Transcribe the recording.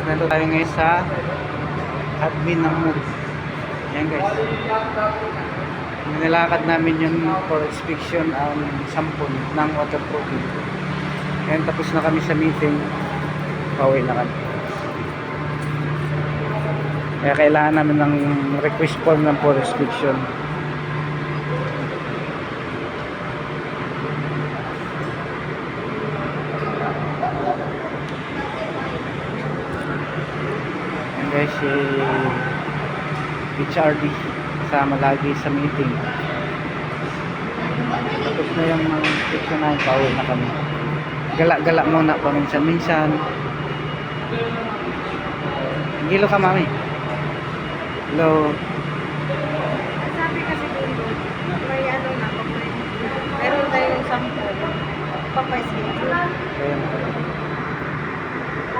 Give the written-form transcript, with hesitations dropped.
nandito tayo ngayon sa admin ng MOOD. Yan guys. Nilakad namin yun for inspection ang sample ng waterproofing. Ngayon tapos na kami sa meeting. Pauwi na kami. Kaya kailangan namin ng request form ng for inspection. Guys, si HRD kasama lagi sa meeting. Tapos na yung mga inspection na, pauwi na kami. Gala-gala muna paminsan-minsan. Gilo ka, mami. Hello. Sabi kasi dito, may ano na, meron tayong sample. Papaisip. Ayan.